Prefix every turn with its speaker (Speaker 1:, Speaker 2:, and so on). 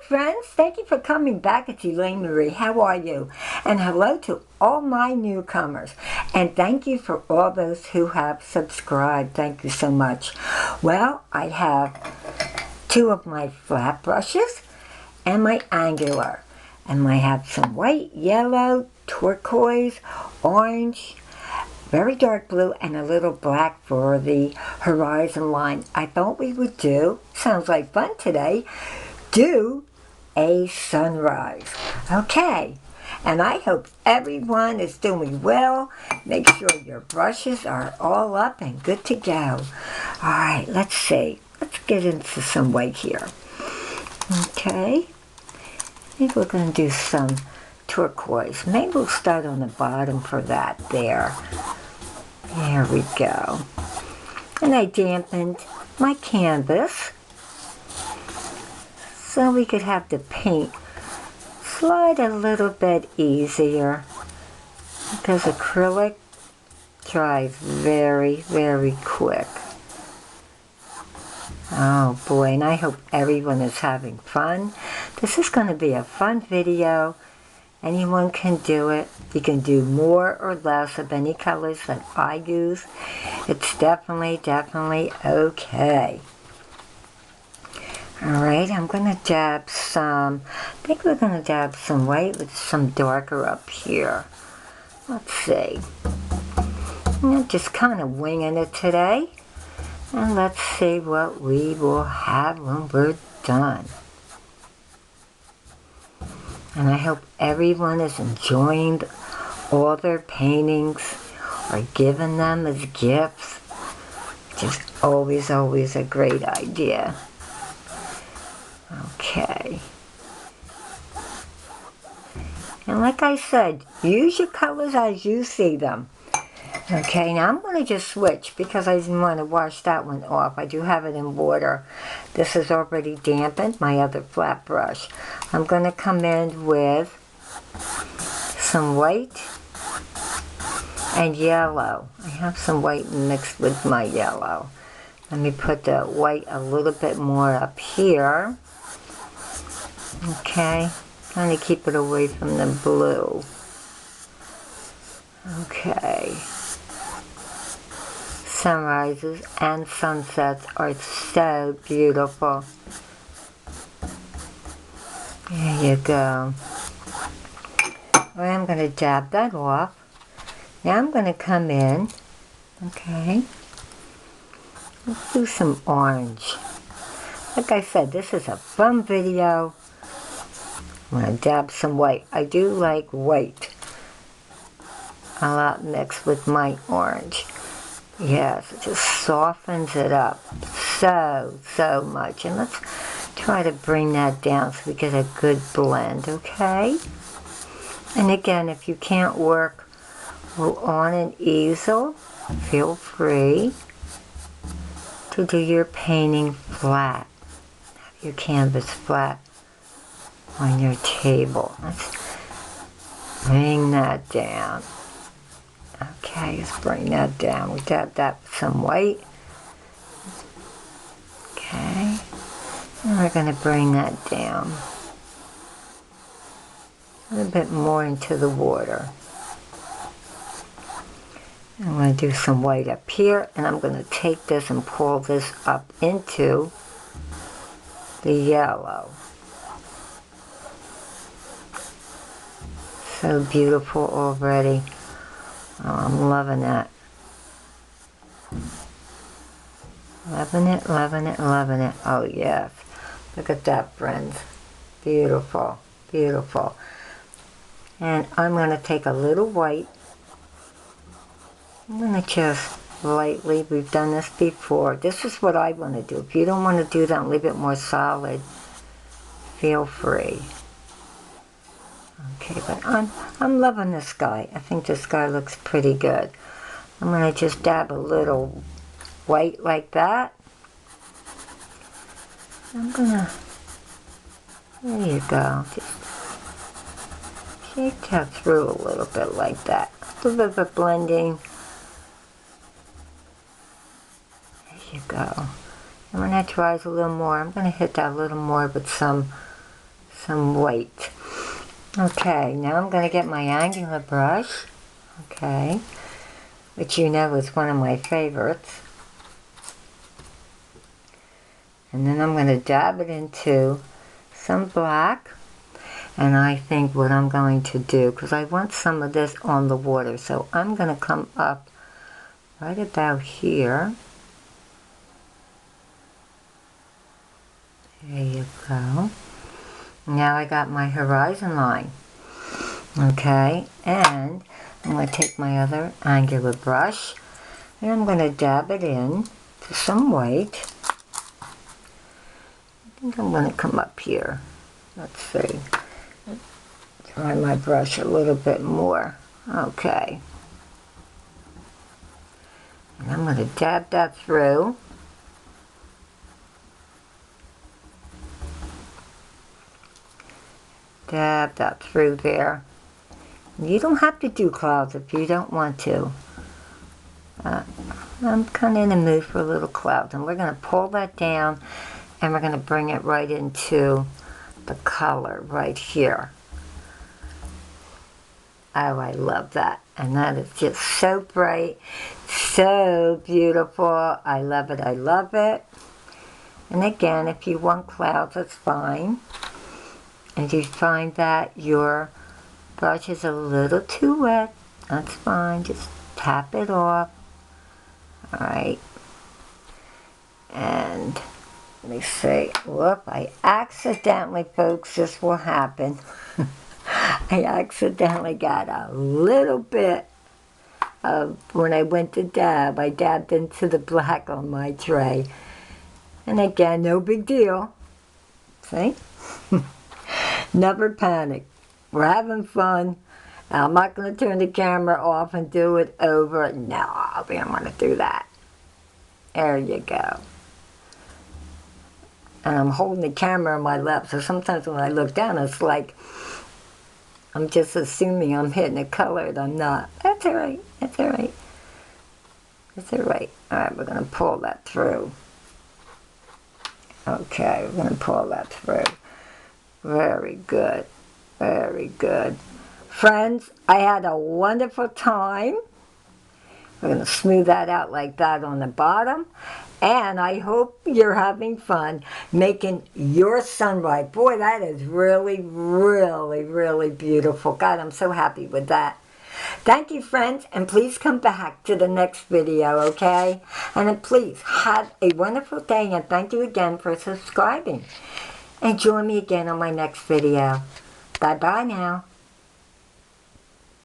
Speaker 1: friends. Thank you for coming back. It's Elaine Marie. How are you? And hello to all my newcomers. And thank you for all those who have subscribed. Thank you so much. Well, I have two of my flat brushes and my angular. And I have some white, yellow, turquoise, orange, very dark blue, and a little black for the horizon line. I thought we would do, sounds like fun today, do a sunrise. Okay, and I hope everyone is doing well. Make sure your brushes are all up and good to go. All right, let's see. Let's get into some white here. Okay, I think we're going to do some turquoise. Maybe we'll start on the bottom for that there. There we go. And I dampened my canvas so we could have the paint slide a little bit easier because acrylic dries very, very quick. Oh boy, and I hope everyone is having fun. This is going to be a fun video. Anyone can do it. You can do more or less of any colors that I use. It's definitely okay. Alright, I'm going to dab some, I think we're going to dab some white with some darker up here. Let's see. I'm just kind of winging it today. And let's see what we will have when we're done. And I hope everyone is enjoying all their paintings or giving them as gifts. Just always a great idea. Okay. And like I said, use your colors as you see them. Okay, now I'm going to just switch because I didn't want to wash that one off. I do have it in water. This is already dampened, my other flat brush. I'm going to come in with some white and yellow. I have some white mixed with my yellow. Let me put the white a little bit more up here. Okay, trying to keep it away from the blue. Okay. Sunrises and sunsets are so beautiful. There you go. Well, I'm going to dab that off. Now I'm going to come in. Okay. Let's do some orange. Like I said, this is a fun video. I'm going to dab some white. I do like white a lot mixed with my orange. Yes, it just softens it up so much. And let's try to bring that down so we get a good blend, okay? And again, if you can't work on an easel, feel free to do your painting flat. Have your canvas flat on your table. Let's bring that down. Okay, let's bring that down. We dab that with some white. Okay. And we're going to bring that down a little bit more into the water. I'm going to do some white up here, and I'm going to take this and pull this up into the yellow. So beautiful already. Oh, I'm loving that. Loving it. Oh, yes. Look at that, friends. Beautiful. And I'm going to take a little white. I'm going to just lightly, we've done this before. This is what I want to do. If you don't want to do that and leave it more solid, feel free. Okay, but I'm loving this guy. I think this guy looks pretty good. I'm going to just dab a little white like that. I'm going to, there you go. Just shake that through a little bit like that. A little bit of a blending. There you go. And when that dries a little more, I'm going to hit that a little more with some some white. Okay, now I'm going to get my angular brush, okay, which you know is one of my favorites. And then I'm going to dab it into some black. And I think what I'm going to do, because I want some of this on the water, so I'm going to come up right about here. There you go. Now I got my horizon line. Okay, and I'm going to take my other angular brush and I'm going to dab it in to some white. I think I'm going to come up here. Let's see. Try my brush a little bit more. Okay. And I'm going to dab that through. Dab that through there. You don't have to do clouds if you don't want to. I'm kind of in the mood for a little cloud. And we're going to pull that down and we're going to bring it right into the color right here. Oh, I love that. And that is just so bright, so beautiful. I love it, I love it. And again, if you want clouds, that's fine. And you find that your brush is a little too wet, that's fine. Just tap it off. Alright. And let me see. Whoop, I accidentally, folks, this will happen. I accidentally got a little bit of, when I went to dab, I dabbed into the black on my tray. And again, no big deal. See? Never panic. We're having fun. I'm not going to turn the camera off and do it over. No, we don't want to do that. There you go. And I'm holding the camera on my lap, so sometimes when I look down, it's like I'm just assuming I'm hitting a color and I'm not. That's all right. That's all right. That's all right. All right, we're going to pull that through. Okay, we're going to pull that through. Very good. Very good. Friends, I had a wonderful time. We're going to smooth that out like that on the bottom. And I hope you're having fun making your sunrise. Boy, that is really, really, really beautiful. God, I'm so happy with that. Thank you, friends, and please come back to the next video, okay? And then please have a wonderful day, and thank you again for subscribing. And join me again on my next video. Bye-bye now.